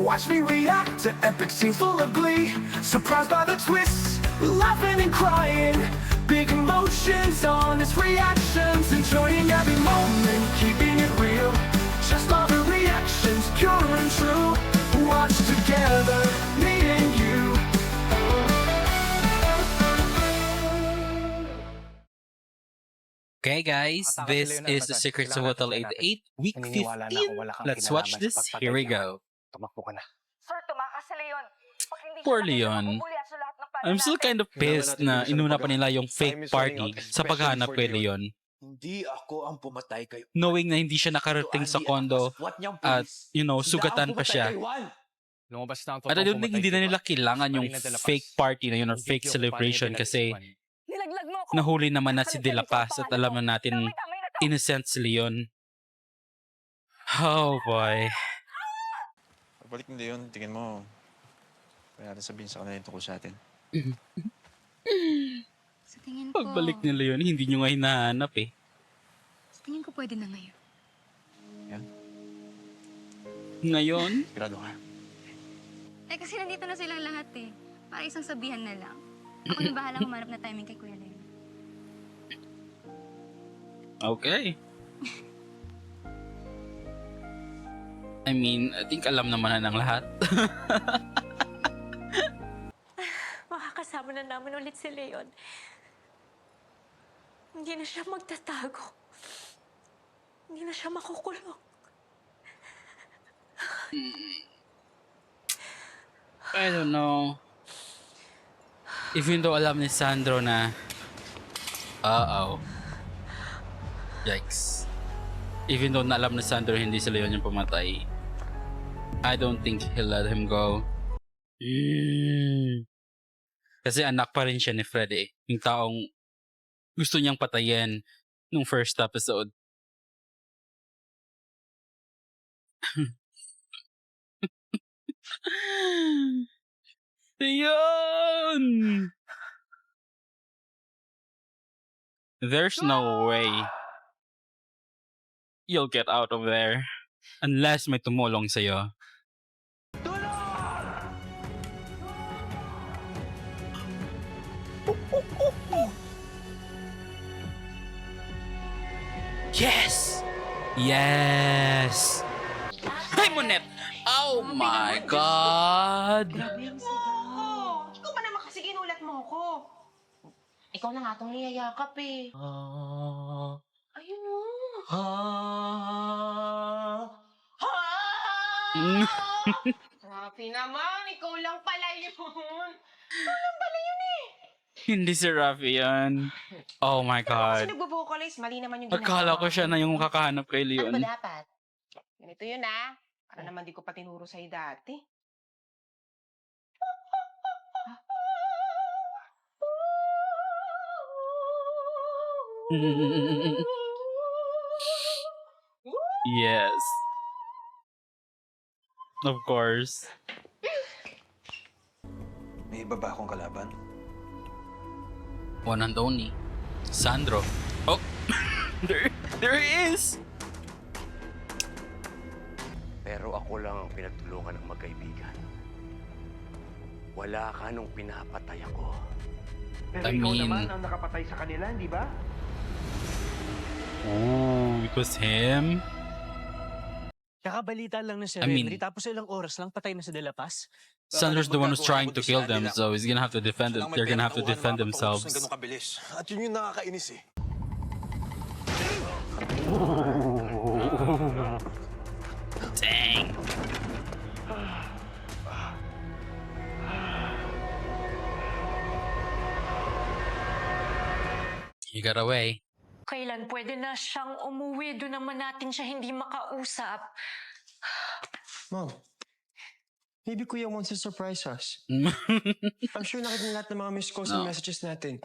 Watch me react to epic scenes full of glee. Surprised by the twists, laughing and crying. Big emotions, honest reactions. Enjoying every moment, keeping it real. Just love the reactions, pure and true. Watch together, me and you. Okay guys, this is The Secrets of Hotel 88, week 15. Let's watch this, here we go. Tumakbo ka na. Sir, tumakas si Leon. Pag hindi Poor siya Leon. magbubulyan sa lahat ng plano I'm still natin. kind of pissed na inuna pa nila yung fake party sa paghahanap kay Leon. Hindi ako ang pumatay kayo. Knowing na hindi siya nakarating sa kondo at, sugatan pa siya. Lumabas na ang At I don't think hindi na nila kailangan yung fake party na yun or fake Video ko pa celebration nila kasi Nilaglag mo ako. nahuli naman na si De La Paz at alam na natin Damay-damay na to. innocent si Leon. Oh boy. Pagbalik ni Leon, tingin mo, kaya natin sabihin sa kanila yung tungkol sa atin. Sa tingin ko, Pagbalik ni Leon, hindi nyo nga hinahanap eh. sa tingin ko pwede na ngayon. Ngayon? Sigurado ka. Eh kasi nandito na silang lahat eh. Para isang sabihan na lang. Ako na bahala humanap na timing kay Kuya Leon. Okay. I mean, I think alam naman na ng lahat. Makakasama na namin ulit si Leon. Hindi na siya magtatago. Hindi na siya makukulong. I don't know. Even though alam ni Sandro na yikes. Even though na alam ni Sandro hindi si Leon yung pumatay, I don't think he'll let him go. Kasi anak pa rin siya ni Fred eh. Yung taong gusto niyang patayin nung first episode. Leon! There's no way you'll get out of there unless may tumulong sa'yo. Yes! Yes! Hi, Monet! Oh my God! Ikaw ba naman kasi ginulat mo ko? Ikaw na nga itong niyayakap eh. Ayun mo. Rafi naman, ikaw lang pala yun. Ikaw lang pala yun eh. Hindi si Rafi yan. Oh my Kasi God. nagbo-vocalize, mali naman yung Akala ko siya na yung kakahanap kay Ano Leon. ba dapat? Ganito yun ah. Para naman di ko pa tinuro sa'yo dati. Yes. Of course. May iba ba akong kalaban? One and only. Sandro. Oh! there he is! Pero ako lang ang pinagtulungan ng magkaibigan. Wala ka nung pinapatay ako. Pero I ikaw mean- naman ang nakapatay sa kanila, hindi ba? Oh, it was him? Kakabalita lang na si I mean- Henry, tapos ilang oras lang patay na si De La Paz. Sandro's the one who's trying to kill them, so he's gonna have to defend it. They're gonna have to defend themselves. Ganun kabilis. At yun yung nakakainis eh. Dang! You got away. Kailan pwede na siyang umuwi? Doon naman natin siya hindi makausap. Mom, maybe Kuya wants to surprise us. I'm sure nakita lahat ng mga missed calls and No. messages natin.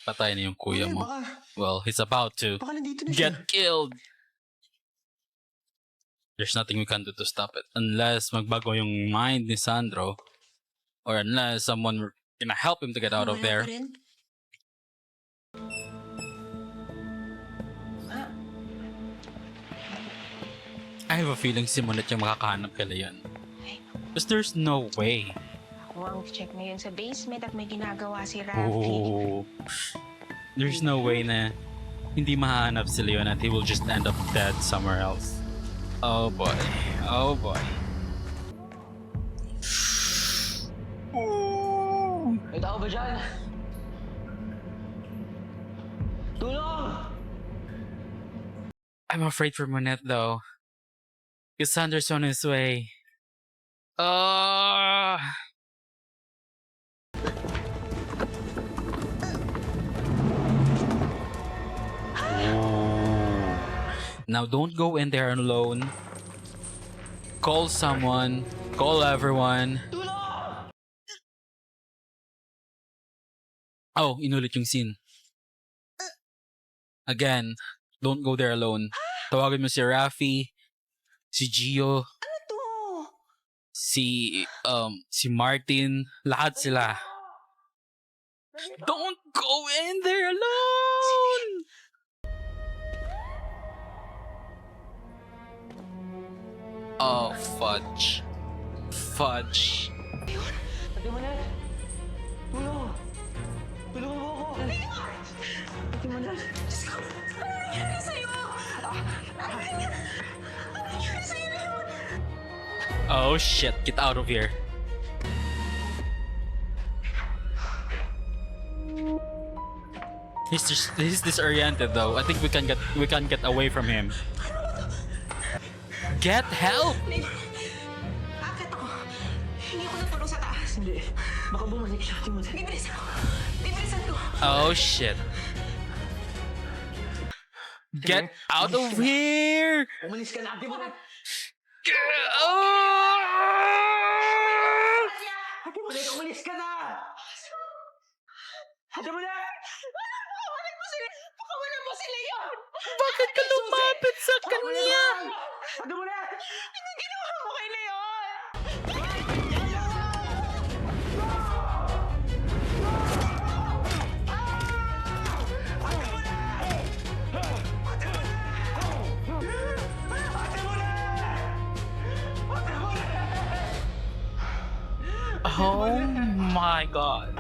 Patay na yung kuya mo. Baka, Well, he's about to baka nandito na siya. get killed. There's nothing we can do to stop it. Unless magbago yung mind ni Sandro. Or unless someone were gonna help him to get out of there. I have a feeling si Monet yung makakahanap kay Leon. Because there's no way. Ako ang check ngayon sa basement at may ginagawa si Rafi. Oh. There's no way na hindi mahanap si Leon at he will just end up dead somewhere else. Oh boy. Oh boy. May tao ba dyan? Tulong! I'm afraid for Monette though. Cassandra's on his way. Now don't go in there alone. Call someone. Call everyone. Oh, inulit yung scene. Again, don't go there alone. Tawagin mo si Rafi, si Gio, si Martin, lahat sila. Don't go in there alone! Oh, fudge. Fudge. Ate Manel! Tulong! Tulungan mo ako! Ate Manel! Oh shit, get out of here. He's disoriented though. I think we can get away from him. Get help! Akit ako. Hindi ako natulong sa taas. Hindi. Baka bumalik siya, Ate Manel. Bibilisan ko. Bibilisan ko. Oh shit. Get out of here! Umalis ka na, Ate Manel! Ate Manel, umalis ka na! Ate Manel! Pakawalan mo si Leon! Bakit ka lumapit sa kanya? Ate Manel! Anong ginawa mo kay Leon? Oh my god.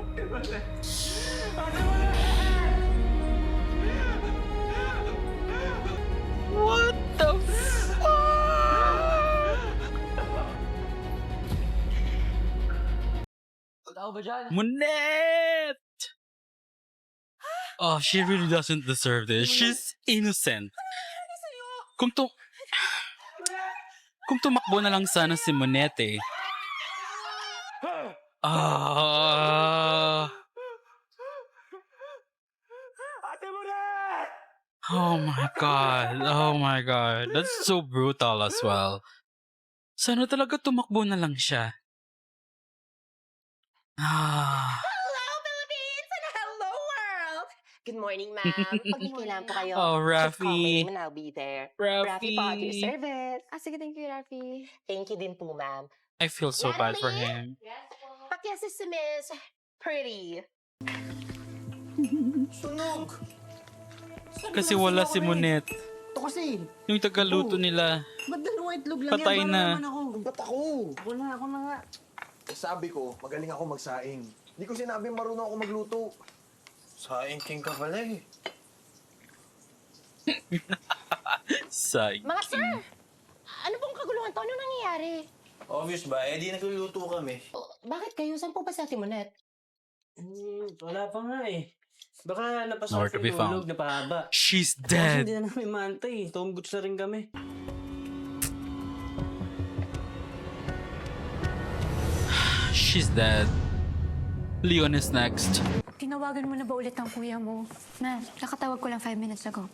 What the fuck? Tao ba dyan? Monette! Oh, she really doesn't deserve this. She's innocent. Kung tumakbo na lang sana si Monette eh. Ate Manel! Oh my god. Oh my god. That's so brutal as well. Sana talaga tumakbo na lang siya. Hello, Philippines! And hello, world! Good morning, ma'am. Pag may kailangan po kayo, Oh, just call my Rafi. name and I'll be there. Rafi po, at your Rafi. service. Sige, thank you, Rafi. Thank you din po, ma'am. I feel so bad for Natalie? him. Pakyasa si Miss Pretty. Sunog! Kasi wala si Monette. Ito kasi. Yung tagaluto nila. Ba't dalawang itlog lang Patay yan? na. Para naman ako. Ba't ako? Ako na nga. Sabi ko, magaling ako magsaing. Hindi ko sinabing marunong ako magluto. Saing king ka pala eh. Say. Mga sir! Ano pong kaguluhan to? Ano nangyayari? Obvious ba? Eh, di nagluluto kami. Bakit kayo? Saan po ba si Ate Monette? Wala pa nga eh. Baka napasok Nowhere to be found. na pahaba. She's Kasi dead. hindi na namin maantay. Tom Goods na rin kami. She's dead. Leon is next. Tinawagan mo na ba ulit ang kuya mo? Na, nakatawag ko lang 5 minutes ago.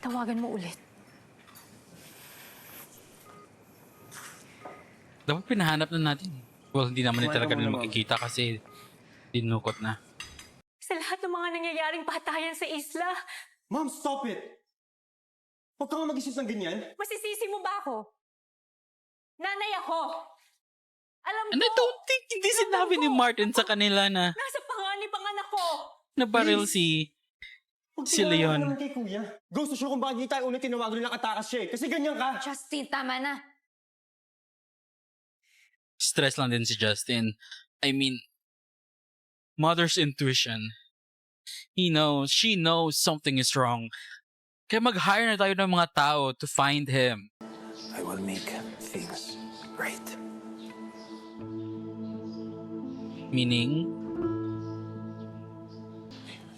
Tawagan mo ulit. Dapat pinahanap na natin. Well, hindi naman Kumain talaga ka muna, nila ma'am. makikita kasi dinukot na. Sa lahat ng mga nangyayaring patayan sa isla, Ma'am, stop it! Huwag kang mag-isip ng ganyan. masisisi mo ba ako? Nanay ako! Alam And I ko, don't think hindi sinabi ni Martin sa kanila na nasa panganib ang anak ko! nabaril si Huwag Si tiwala ka Leon. naman kay Kuya. Gusto siya kung bakit hindi tayo ulit tinawagan nila katakas siya eh. Kasi ganyan ka. Justin, tama na. stress lang din si Justin. I mean, mother's intuition. She knows something is wrong. Kaya mag-hire na tayo ng mga tao to find him. I will make things right. Meaning,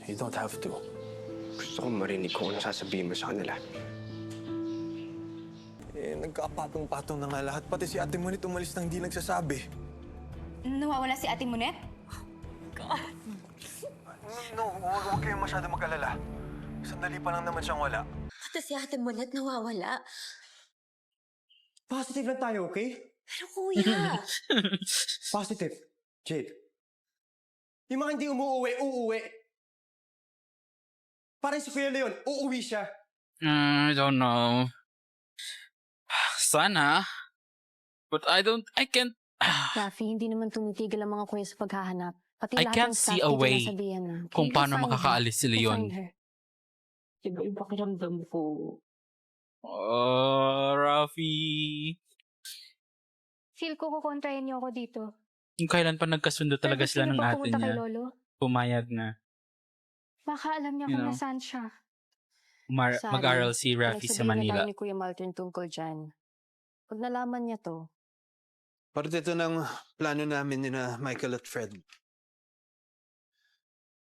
You don't have to. Gusto kong marinig kung ano sasabihin mo sa kanila. Nagkapatong-patong na nga lahat. Pati si Ate Monet umalis nang di nagsasabi. Nawawala si Ate Monet? No, huwag kayong masyado mag-alala. Sandali pa lang naman siyang wala. Pati si Ate Monet nawawala. Positive lang tayo, okay? Pero kuya, Positive. Jade. Yung mga hindi umuuwi, uuwi. Parang si Kuya Leon, uuwi siya. I don't know. Sana. But I can't. Rafi, hindi naman tumitigil ang mga kuya sa paghahanap. Pati I lahat can't ng see staff a dito way nasabihan na. kung We'll paano find her. makakaalis si We'll Leon. find her. Iba yung pakiramdam ko. Oh, Rafi. Feel ko kukontrahin niyo ako dito. Yung kailan pa nagkasundo talaga Pero gusto sila niyo ng ba ate pumunta kay niya. Lolo? Pumayag na. Baka alam niya You kung know. nasaan siya. Mag-aral si Rafi sa Pinagsabihan na Manila. tayo ni Kuya Martin tungkol dyan. Pag nalaman niya to, Parte ito ng plano namin ni na Michael at Fred.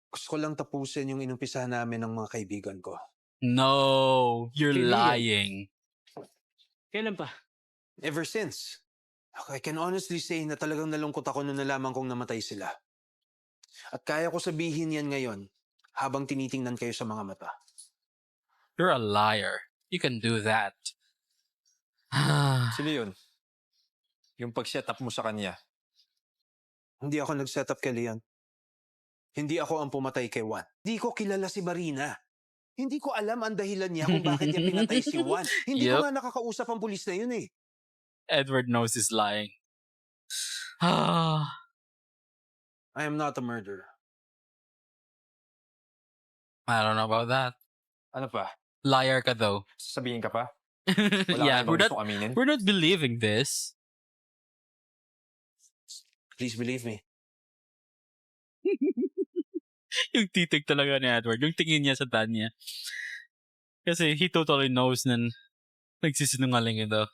Gusto ko lang tapusin yung inumpisahan namin ng mga kaibigan ko. No, you're Kaibigan. lying. Kailan pa? Ever since. I can honestly say na talagang nalungkot ako nung nalaman kong namatay sila. At kaya ko sabihin yan ngayon habang tinitingnan kayo sa mga mata. You're a liar. You can do that. Si Leon, yung pag-set up mo sa kanya, Hindi ako nag-set up kay Leon. Hindi ako ang pumatay kay Juan. Hindi ko kilala si Marina. Hindi ko alam ang dahilan niya kung bakit niya pinatay si Juan. Hindi ko Yup. nga nakakausap ang pulis na yun eh. Edward knows he's lying. I am not a murderer. I don't know about that. ano pa? Liar ka though. Sasabihin ka pa? Wala Yeah, ka bang gustong aminin? we're not believing this. Please believe me. Yung titig talaga ni Edward. Yung tingin niya sa Tanya. Kasi he totally knows na nagsisinungaling ito.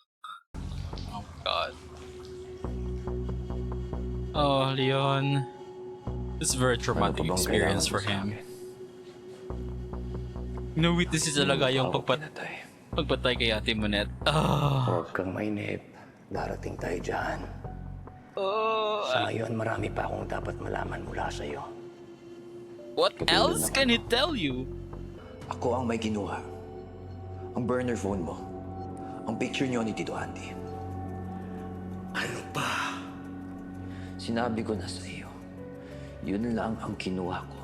Oh God. Oh, Leon. It's a very traumatic Ano pa bang experience kailangan for mo sa him. akin? No-witness talaga yung Ako pinatay. pagpatay kay Ate Monet. Ah. Huwag kang mainip. Darating tayo dyan. Sa ngayon, marami pa akong dapat malaman mula sa'yo. What else can he tell you? Ako ang may kinuha. Ang burner phone mo. Ang picture niyo ni Tito Andy. Ano pa? Sinabi ko na sa iyo. Yun lang ang kinuha ko.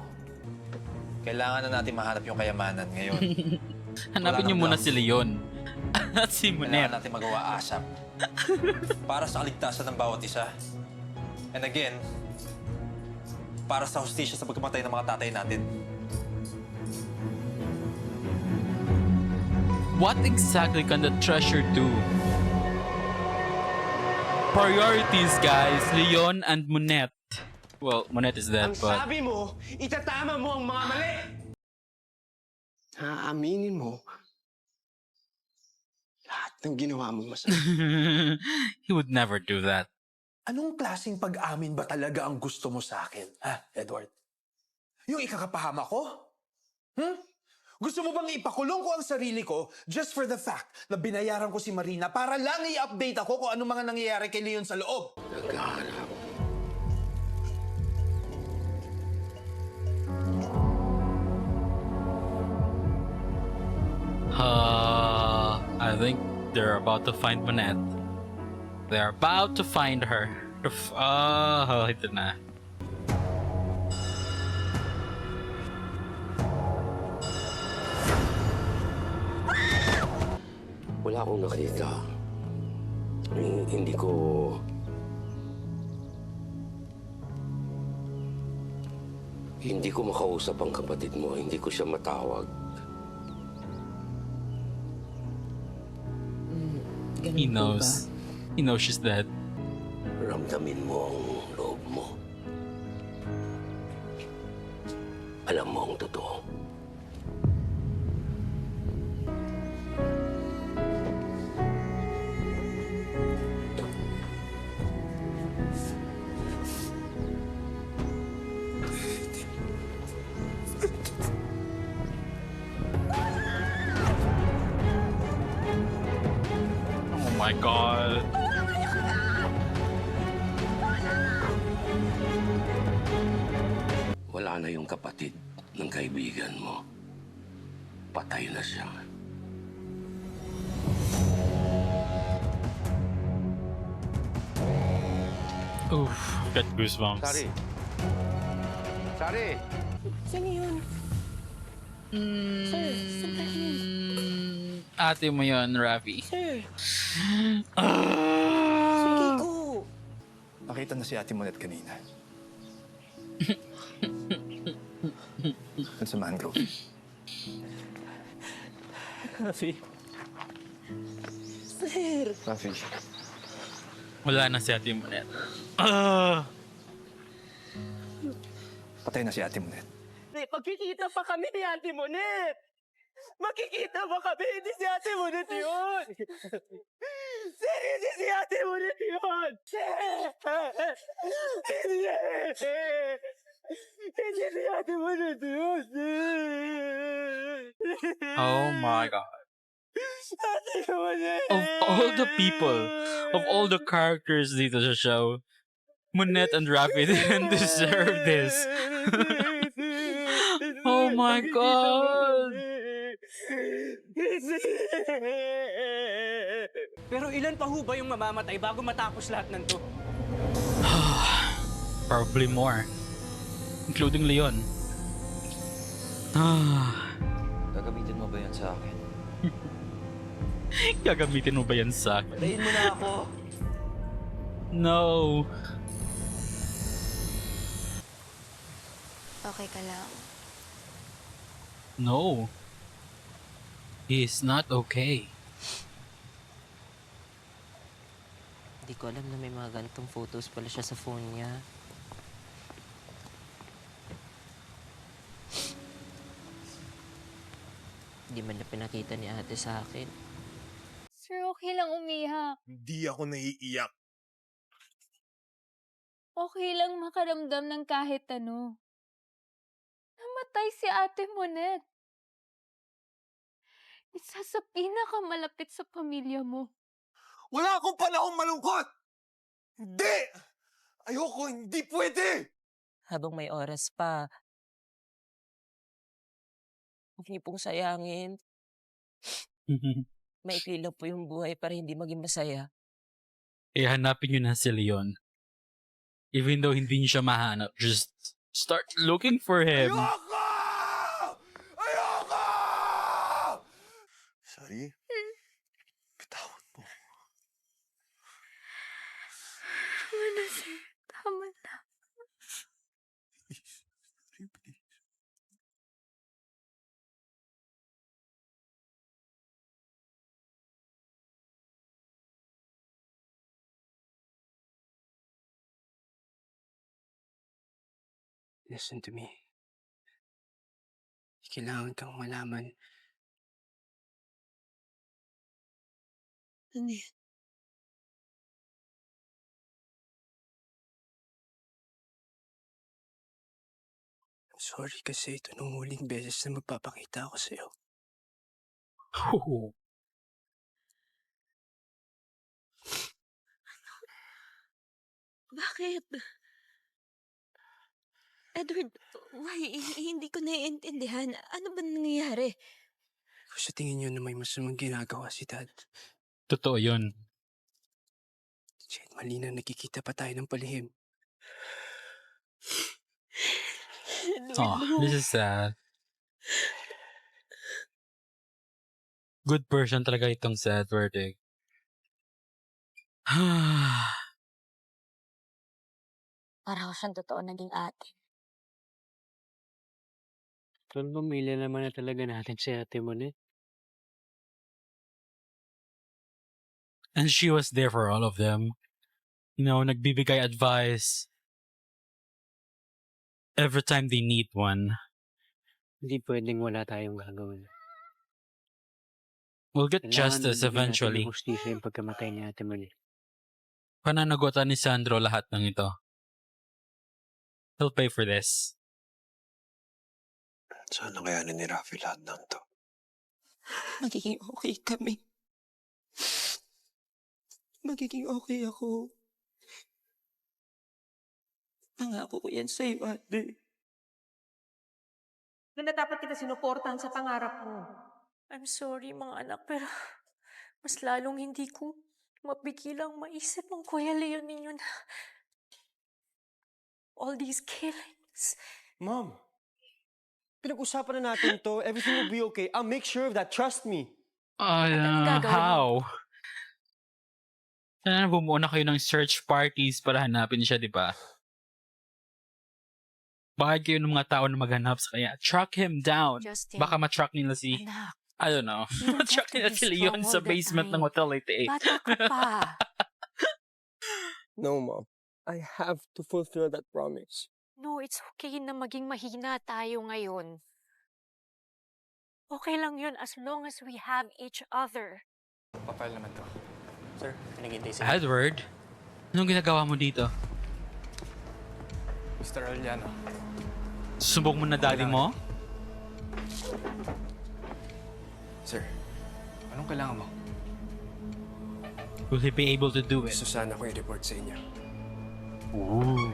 Kailangan na natin mahanap yung kayamanan ngayon. Hanapin niyo muna si Leon. At si Monet. Kailangan natin magawa asap. Para sa kaligtasan ng bawat isa. And again, para sa hustisya sa pagkamatay ng mga tatay natin. What exactly can the treasure do? Priorities, guys. Leon and Monet. Well, Monet is dead, Ang but... sabi mo, itatama mo ang mga mali! Aaminin mo lahat ng ginawa mong masama. He would never do that. Anong klaseng pag-amin ba talaga ang gusto mo sa akin, ha, Edward? Yung ikakapahama ko? Gusto mo bang ipakulong ko ang sarili ko just for the fact na binayaran ko si Marina para lang i-update ako kung anong mga nangyayari kay Leon sa loob? Naghahanap. I think they're about to find Monet. They're about to find her. Ito na. Wala akong nakita. Hindi ko... Hindi ko makausap ang kapatid mo. Hindi ko siya matawag. He knows. He knows she's dead. Ramdamin mo ang loob mo. Alam mo ang totoo. Oh my God. Wala na yung kapatid ng kaibigan mo. Patay na siya. Oof, got goosebumps. Sari! Sari! Sino yun? Sir, sandali yun. Ate mo yun, Ravi. Sir, Ah! sige ko. Nakita na si Ate Monet kanina. Dun sa mangrove. Rafi. Sir, Rafi, Wala na si Ate Monet. Ah! patay na si Ate Monet. Magkikita pa kami ni Ate Monet! Magkikita pa kami! Hindi si Ate Monet yun! Sir, hindi si Ate Monet yun! Hindi! Hindi si Ate Monet yun! Oh my God. Ate Monet! Of all the people, of all the characters dito sa show, Monet and Rafi didn't deserve this. Oh my God! Pero ilan pa ho ba yung mamamatay bago matapos lahat ng to? Probably more. Including Leon. Ah, Gagamitin mo ba yan sa akin? gagamitin mo ba yan sa akin? Patayin mo na ako! No. Okay ka lang. No. He is not okay. Hindi ko alam na may mga ganitong photos pala siya sa phone niya. Hindi man na pinakita ni ate sa akin. Sir, okay lang umiyak. Hindi ako naiiyak. Okay lang makaramdam ng kahit ano. Namatay si Ate Monet. Isa sa pinakamalapit sa pamilya mo. Wala akong panahong malungkot! Hindi! Ayoko, hindi pwede! Habang may oras pa, huwag niyo pong sayangin. Maikli lang po yung buhay para hindi maging masaya. Hanapin nyo na si Leon. Even though hindi nyo siya mahanap, just start looking for him. Ayoko! Ayoko! Sorry? Bitawan mo. Tama na, sir. Tama na. Sorry, please. Listen to me. Kailangan kang malaman. Ano yan? I'm sorry kasi ito nung huling beses na magpapakita ako sa'yo. Oh. Bakit? Edward, why? Hindi ko naiintindihan. Ano ba nangyayari? Kung sa tingin niyo na may masamang ginagawa si Dad, Totoo yun. kahit mali na nakikita pa tayo ng palihim. Oh, this is sad. Good person talaga itong si Edward eh. Para ko siyang totoo naging ate. Tol, pamilya naman na talaga natin si Ate Monet. And she was there for all of them. nagbibigay advice every time they need one. Hindi pwedeng wala tayong gagawin. We'll get Kailangan justice bigyan natin eventually. ng hustisya yung pagkamatay ni Ate Moni. Pananagutan ni Sandro lahat ng ito. He'll pay for this. Sana kayanin ni Rafi lahat ng to. Magiging okay kami. Magiging okay ako. Pangako ko yan sa'yo, ate. Na dapat kita sinuportahan sa pangarap mo. I'm sorry mga anak, pero mas lalong hindi ko mapigilang maisip ang Kuya Leon ninyo na all these killings. Mom, pinag-usapan na natin to. Everything will be okay. I'll make sure of that. Trust me. How? Sana bumuo na kayo ng search parties para hanapin siya, di ba? Bakit kayo ng mga tao na maghanap sa kanya? Track him down. Justin, Baka matrack nila si... anak, I don't know. you don't Matrack have to nila be si Leon strong sa all the basement ng time. Hotel 88. Bata ka pa. No, Mom. I have to fulfill that promise. No, it's okay na maging mahina tayo ngayon. Okay lang yun as long as we have each other. Papel naman to. Sir, pinagintay Edward, anong ginagawa mo dito? Mr. Arellano. Sumbong mo na daddy mo? Sir, anong kailangan mo? Will he be able to do it? Gusto sana ko i-report sa inyo. Ooh.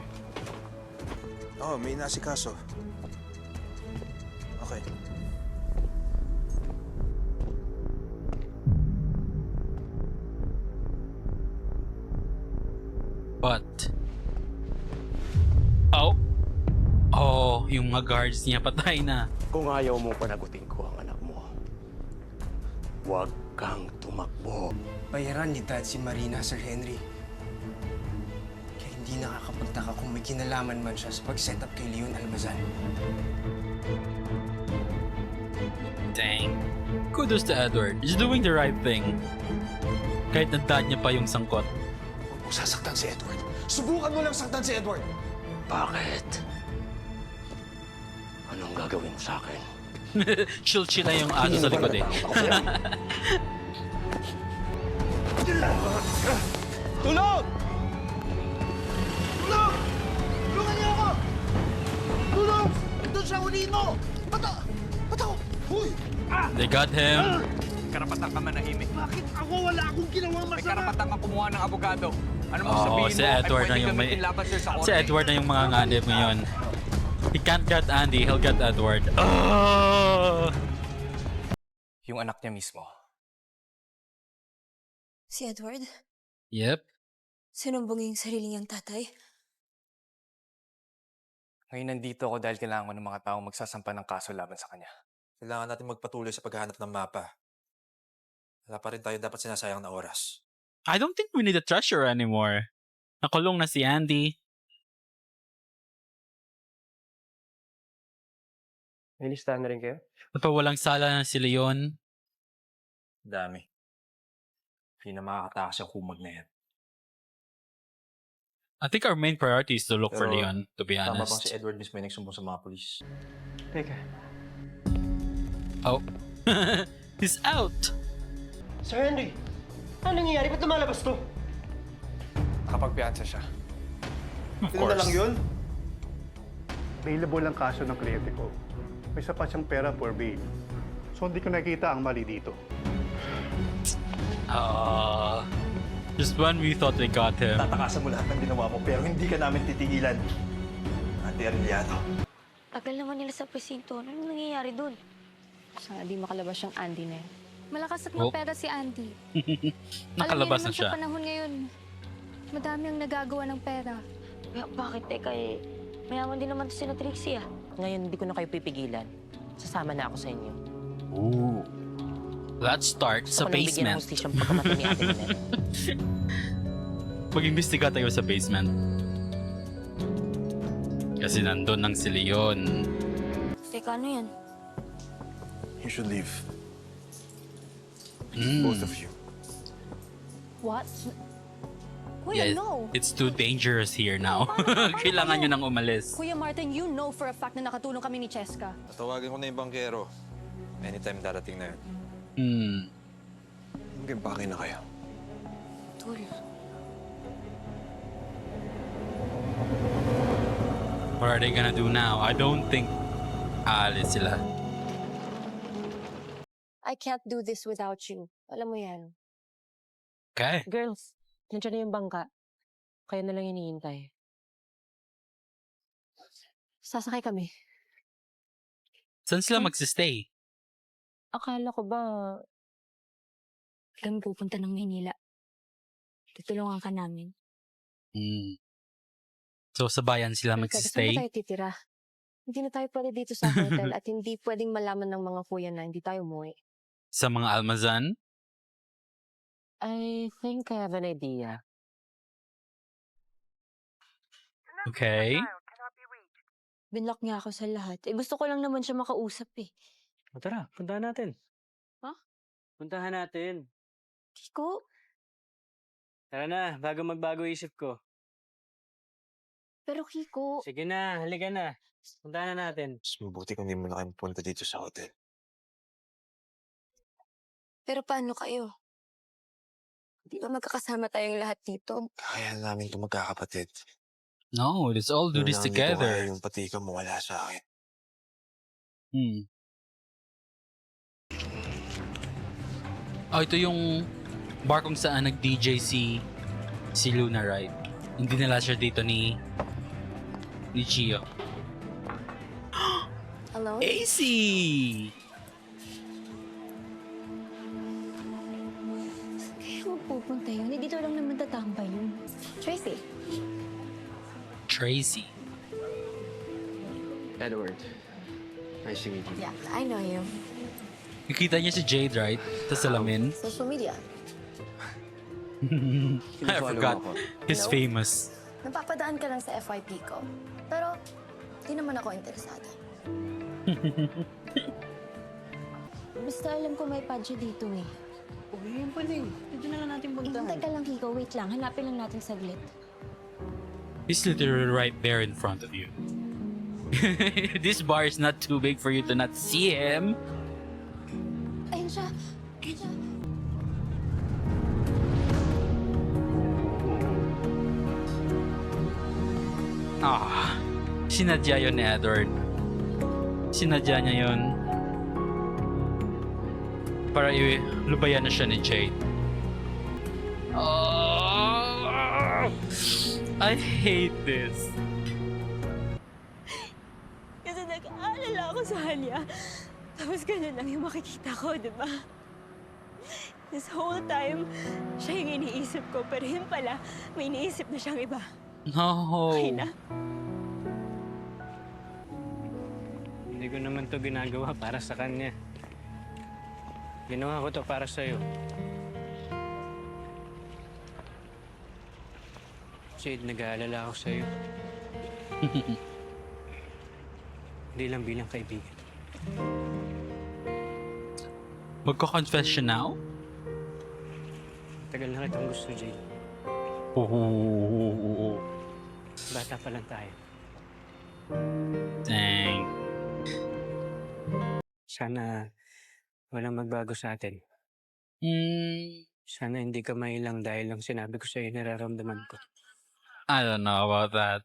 Oh, may nasikaso. Okay. But... Oh! Oh, yung mga guards niya patay na. Kung ayaw mo panagutin ko ang anak mo, huwag kang tumakbo. Bayaran ni Dad si Marina, Sir Henry. Kaya hindi nakakapagtaka kung may kinalaman man siya sa pag-set up kay Leon Almazan. Dang. Kudos to Edward. He's doing the right thing. Kahit na dad niya pa yung sangkot. Huwag mo sasaktan si Edward. Subukan mo lang saktan si Edward. Bakit? Anong gagawin mo sa akin? Chill-chill na yung aso sa likod eh. Tulog! Tulog! Tulungan niyo ako! Tulog! Doon siya, huliin mo! Bata! Bata ko! Huy! They got him. Karapatan ka manahimik. Bakit ako wala akong ginawang May masama? karapatan ka kumuha ng abogado. Ano mo Oh, sabihin si mo Edward ay na pwede yung may... gamitin laban sa'yo sa korte. Si Edward na yung mga nganib ngayon. He can't get Andy, he'll get Edward. Oh! Yung anak niya mismo. Si Edward, Yep. sinumbong yung sarili niyang tatay. Ngayon nandito ako dahil kailangan ko ng mga taong magsasampa ng kaso laban sa kanya. Kailangan natin magpatuloy sa paghahanap ng mapa. Wala pa rin tayo dapat sinasayang na oras. I don't think we need a treasure anymore. Nakulong na si Andy. May listahan na rin kayo? Napawalang sala na si Leon. Dami. Hindi na makakatakas yung kumag na yan. I think our main priority is to look for Pero, Leon, to be Tama bang honest. si Edward mismo yung nagsumbong sa mga polis? Teka. Oh. He's out! Sir Henry, ano nangyayari? Ba't lumalabas to? Nakapagpiansa siya. Of course. yun? Available ang kaso ng kliyente ko. May sapat siyang pera for bail. So hindi ko nakita ang mali dito. Just when we thought we got him. Tatakasan mo lahat ng ginawa mo pero hindi ka namin titigilan. Ate Arellano. Tagal naman nila sa presinto. Ano nangyayari dun? Sana di makalabas yung Andy na yun. Malakas at Oh. mapera si Andy. Nakalabas na Alam niyo naman siya. sa panahon ngayon, madami ang nagagawa ng pera. Bakit? Teka mayaman din naman to sila Trixie ah. Ngayon, hindi ko na kayo pipigilan. Sasama na ako sa inyo. Ooh. Let's start sa Ako nang bigyan ng basement. hustisyang pagkamatay ni Ate Monet. Mag-imbestiga tayo sa basement. Kasi nandun lang si Leon. Teka, ano yan? You should leave. Mm. Both of you. What? Kuya, Yeah, no. it's too dangerous here now. Kailangan nyo nang umalis. Kuya Martin, you know for a fact na nakatulong kami ni Cheska. Tatawagan ko na yung bangkero. Anytime darating na yun. Mag-impake na kayo. Tol. What are they gonna do now? I don't think aalis sila. I can't do this without you. Alam mo yan. Okay. Girls, nandiyan na yung bangka. Kaya na lang hinihintay. Sasakay kami. Saan sila magsistay? Akala ko ba... Kami pupunta ng Maynila. Tutulungan ka namin. So sa bayan sila Saan magsistay? ba tayo titira? Hindi na tayo pwede dito sa hotel at hindi pwedeng malaman ng mga kuya na hindi tayo umuwi. Sa mga almazan? I think I have an idea. Okay. Binlock niya ako sa lahat. Gusto ko lang naman siya makausap eh. O tara, puntahan natin. Ha? Puntahan natin. Kiko? Tara na, bago magbago isip ko. Pero Kiko... Sige na, halika na. Puntahan na natin. Mas mabuti kung hindi mo na kayo pupunta dito sa hotel. Pero paano kayo? Di ba magkakasama tayong lahat dito? Kaya namin ito magkakapatid. No, let's all do this together. Yung patika mo wala sa akin. Oh, ito yung bar kung saan nag-DJ si Luna, right? Hindi nila siya dito ni Chio. Hello? AC! Kaya magpupunta yun. Dito lang naman tatambay yun. Tracy. Tracy. Edward. Nice to meet you. Yeah, I know you. Nakita niya si Jade, right? Sa salamin. Social media. I forgot. He's Hello? famous. Napapadaan ka lang sa FYP ko. Pero, di naman ako interesado. Basta alam ko may padya dito eh. Uy, yun pala eh. Dito na lang natin puntahan. Teka lang, Kiko. Wait lang. Hanapin lang natin saglit. He's literally right there in front of you. This bar is not too big for you to not see him. Ayun siya. Ayun siya. Sinadya yun ni Edward. Sinadya niya yun para ilubayan na siya ni Jade. I hate this. Kasi nag-aalala ako sa kanya. Tapos ganun lang yung makikita ko, di ba? This whole time, siya yung iniisip ko. Pero yun pala, may iniisip na siyang iba. No. Okay na. Hindi ko naman to ginagawa para sa kanya. Ginawa ko to para sa'yo. Jade, nag-aalala ako sa'yo. Hindi lang bilang kaibigan. Magko-confess siya now? Tagal na kitang gusto, Jade. Bata pa lang tayo. Dang. Sana walang magbago sa atin. Sana hindi ka mailang dahil lang sinabi ko sa'yo nararamdaman ko. I don't know about that.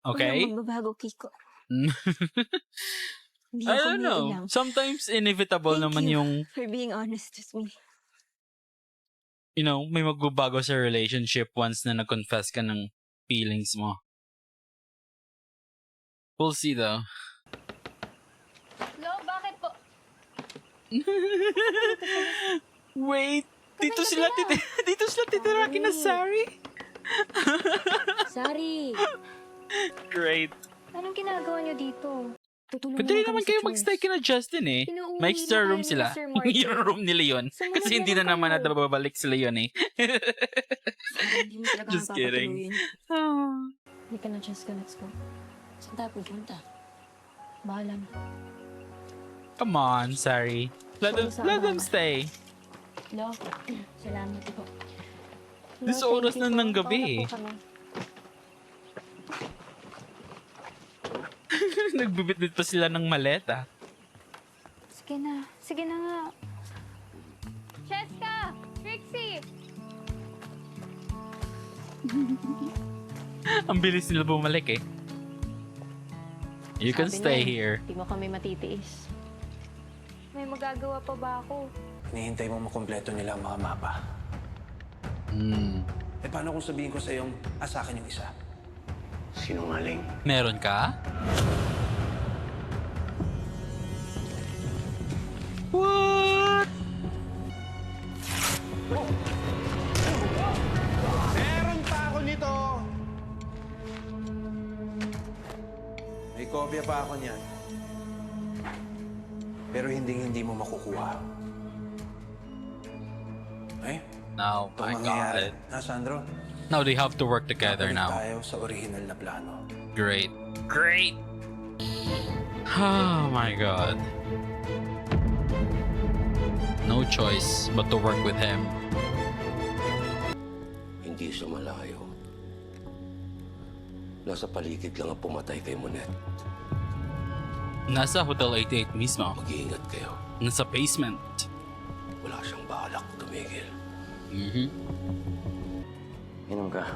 Okay? Walang magbabago, Kiko. Hindi I ako don't know. maiilang. Sometimes inevitable Thank naman you yung, for being honest with me. you know, may magbabago sa relationship once na nag-confess ka ng feelings mo. We'll see though. Lo, bakit po? Wait, dito sila titira kina Sari? Sari! Great. Anong ginagawa niyo dito? Tutulungan Pwede rin naman kayo magstay kina Justin eh. Inuuwi May extra na room kayo ni sila. Sir Martin. Yung room nila yun. Sumunod Kasi na hindi na lang naman kayo. babalik sila yun eh. Hindi mo talaga Just kidding. Hindi ka na, Cheska. Let's go. Saan tayo pupunta? Bahala na. Come on, Sari. Let them stay. Lo, salamat po. Sa oras na ng gabi eh. Nagbibit-bit pa sila ng maleta. Sige na nga. Cheska! Trixie! Ang bilis nila bumalik eh. You can stay here. Hindi mo kami matitiis. May magagawa pa ba ako? Hinihintay mo makumpleto nila ang mga mapa. Eh paano kung sabihin ko sa iyong asakin yung isa? Sinungaling. Meron ka? What? Meron pa ako nito! May kopya pa ako niyan. Pero hindi mo makukuha. Eh? Now, Ito I got mangyayari. it. Sandro? Now they have to work together Babalik now. tayo sa original na plano. Great. Great! Oh my god. No choice but to work with him. Hindi siya malayo. Nasa paligid lang ang pumatay kay Monet. Nasa Hotel 88 mismo. Mag-iingat kayo. Nasa basement. Wala siyang balak tumigil. Inom ka.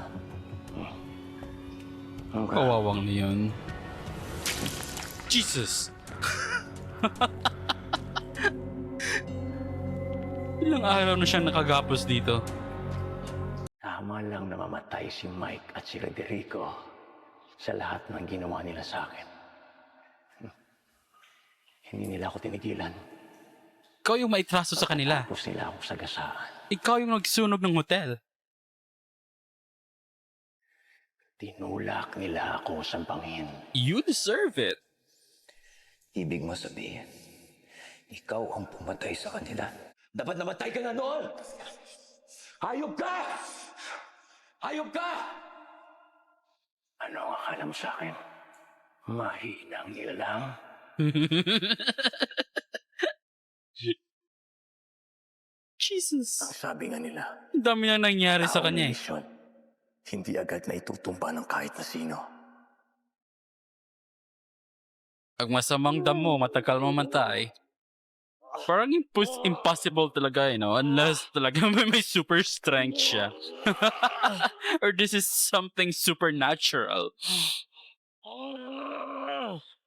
Inom ka. Kawawang na yun. Jesus! Ilang araw na siyang nakagapos dito. Tama lang na mamatay si Mike at si Federico sa lahat ng ginawa nila sa akin. Hindi nila ako tinigilan. Ikaw yung maitraso sa kanila. Tapos nila ako sagasaan. Ikaw yung nagsunog ng hotel. Tinulak nila ako sa bangin. You deserve it. Ibig mo sabihin, ikaw ang pumatay sa kanila. Dapat namatay ka na noon! Hayop ka! Hayop ka! Ano ang akala mo sa akin? Mahinang nilalang? Jesus. Ang sabi nga nila, Ang dami na nangyari sa kanya eh. misyon, hindi agad na itutumba ng kahit na sino. Pag masamang damo, matagal mamatay. Parang impossible talaga, you know, unless talaga may super strength siya. Or this is something supernatural.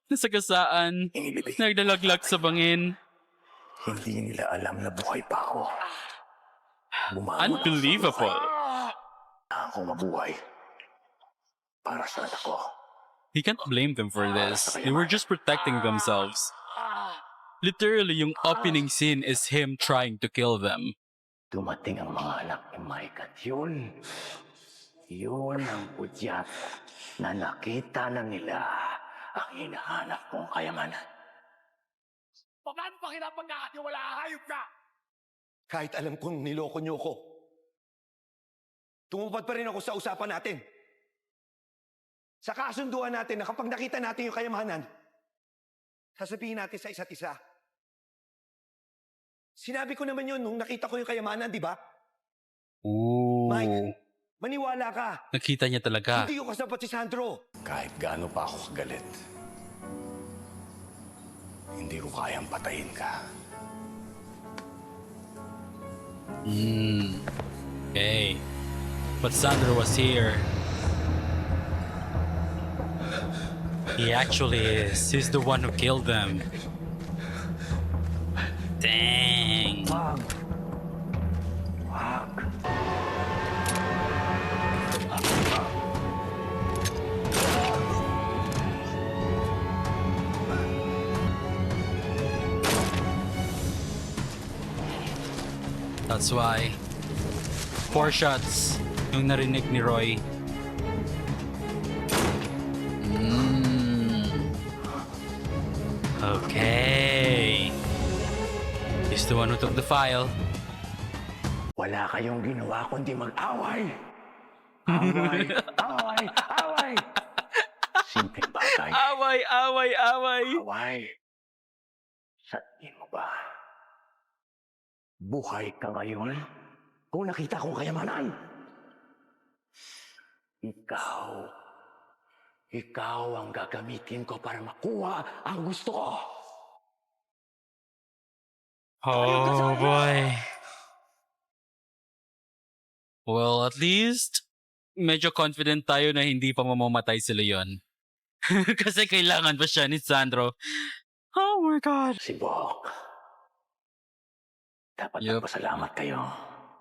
Nasagasaan, nagdalaglag sa bangin. Hindi nila alam na buhay pa ako. Unbelievable. Ako mabuhay. Para sa anak ko. He can't blame them for this. They were just protecting themselves. Literally, yung opening scene is him trying to kill them. Dumating ang mga anak ni Mike at yun ang udyat na nakita na nila ang hinahanap kong kayamanan. Paano pa kinapagkakatiwala? Hayop ka! Kahit alam kong niloko niyo ko, tumupad pa rin ako sa usapan natin. Sa kasunduan natin na kapag nakita natin yung kayamanan, sasabihin natin sa isa't isa. Sinabi ko naman yun nung nakita ko yung kayamanan, di ba? Ooh. Mike, maniwala ka. Nakita niya talaga. Hindi ko kasapat si Sandro. Kahit gaano pa ako kagalit, hindi ko kayang patayin ka. Okay. But Sandro was here. He actually is. He's the one who killed them. Dang. Wag. That's why 4 shots yung narinig ni Roy. Okay. He's the one who took the file. Wala kayong ginawa kundi mag-away. Away, away, away. Simpleng bagay. Away, away, away. Away. Sa tingin mo ba? Buhay ka ngayon kung nakita kong kayamanan. Ikaw ang gagamitin ko para makuha ang gusto ko. Oh boy. Well, at least medyo confident tayo na hindi pa mamamatay sila yon. Kasi kailangan pa siya ni Sandro. Oh my God. Si Bok. Dapat magpasalamat kayo.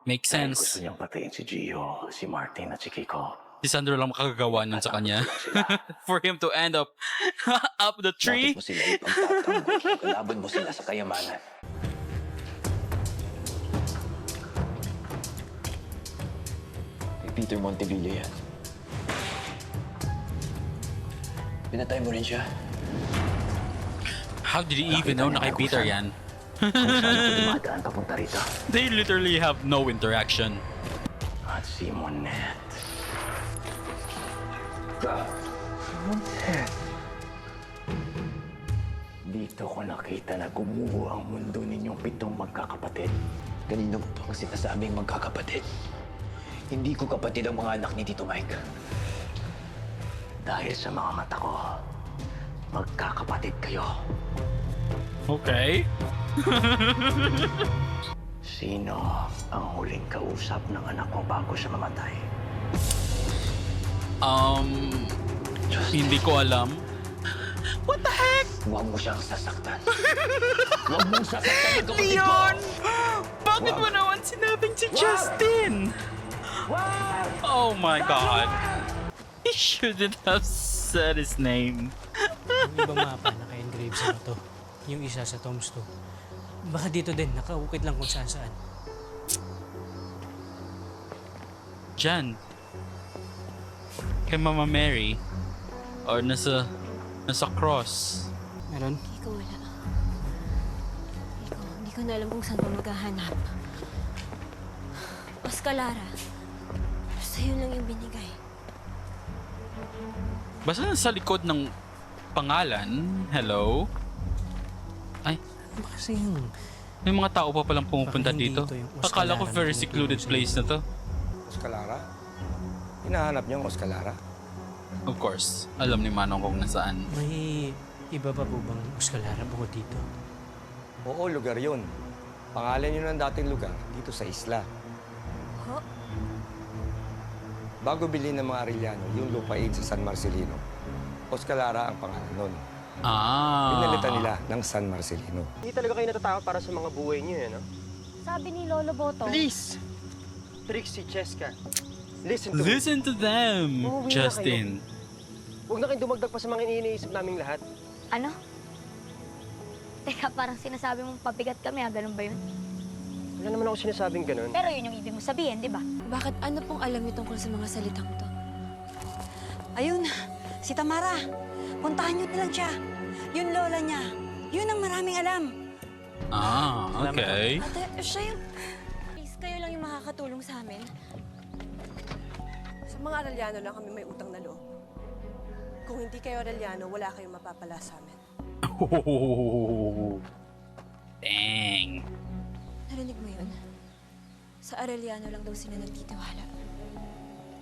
Makes Dahil sense. gusto niyang patayin si Gio, si Martin at si Kiko. Si Sandro lang makakagawa nun sa kanya. For him to end up up the tree. Bakit mo sila ipagtatanggol? Kalaban mo sila sa kayamanan. Kay Peter Montevilla yan. Pinatay mo rin siya. How did he even know na kay Peter yan? Dumadaan papunta rito. They literally have no interaction. At si Monet. Monet. Dito ko nakita na gumuho ang mundo ninyong 7 magkakapatid. Kanino mo to ang sinasabing magkakapatid? Hindi ko kapatid ang mga anak ni Tito Mike. Dahil sa mga mata ko, magkakapatid kayo. Okay. Sino ang huling kausap ng anak ko bago siya mamatay? Hindi ko alam. What the heck? Huwag mo siyang sasaktan. Huwag mong sasaktan ang kapatid ko! Leon! Bakit mo naman sinabing si Justin? Oh my God. He shouldn't have said his name. Yung ibang mapa naka-engrave sa to. Yung isa sa tombstone. Baka dito din, nakaukit lang kung saan-saan. Jan. Kay Mama Mary. Or nasa cross. Meron? Ikaw wala. Hindi ko na alam kung saan pa maghahanap. Oscalara. Basta yun lang yung binigay. Basta nasa likod ng pangalan. Hello? Ay. Ba kasi yung... May mga tao pa palang pumupunta Baka hindi dito. ito yung Akala ko Oscalara very na secluded tinuturo place na to. Oscalara? Hinahanap niyo ang Oscalara? Of course. Alam ni Manong kung nasaan. May iba pa po bang Oscalara bukod dito? Oo, lugar yun. Pangalan yun ng dating lugar dito sa isla. Ho? Bago bilhin ng mga Arellano yung lupain sa San Marcelino, Oscalara ang pangalan nun. Pinalitan nila ng San Marcelino. Hindi talaga kayo natatakot para sa mga buhay niyo, no? Sabi ni Lolo Boto. Please! Trixie, Cheska. Listen to Listen to them, Uuwi na Justin. Huwag na kayong dumagdag pa sa mga iniisip naming lahat. Ano? Teka, parang sinasabi mong pabigat kami, ganun ba yun? Wala naman ako sinasabing ganun. Pero yun yung ibig mo sabihin, di ba? Bakit ano pong alam niyo tungkol sa mga salitang to? Ayun, si Tamara. Puntahan niyo na lang siya. Yung lola niya. Yun ang maraming alam. Okay. Ate, siya yung... Please, kayo lang yung makakatulong sa amin. Sa mga Arellano lang kami may utang na loob. Kung hindi kayo Arellano, wala kayong mapapala sa amin. Dang. Narinig mo yun? Sa Arellano lang daw sila nagtitiwala.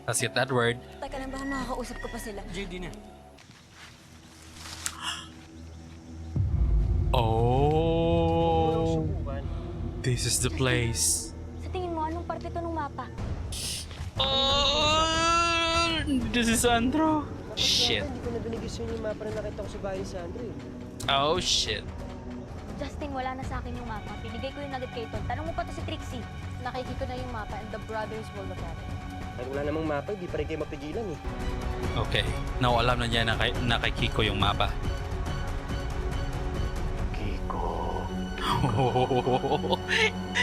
Let's get that word. Teka lang, baka makakausap ko pa sila. JD na. Oh. This is the place. Sa tingin mo, anong parte to ng mapa? This is Sandro. Shit. Hindi ko na binigay sa inyo yung mapa na nakita ko sa bahay ni Sandro, eh. Oh, shit. Justin, wala na sa akin yung mapa. Binigay ko yung agad kay Ton. Tanong mo pa to si Trixie. Nakikita na yung mapa and the brothers will look at it. Kahit wala namang mapa, hindi pa rin kayo mapigilan, eh. Okay. Now, alam na niya na kay Kiko yung mapa. Kiko.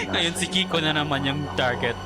Ngayon si Kiko na naman yung target.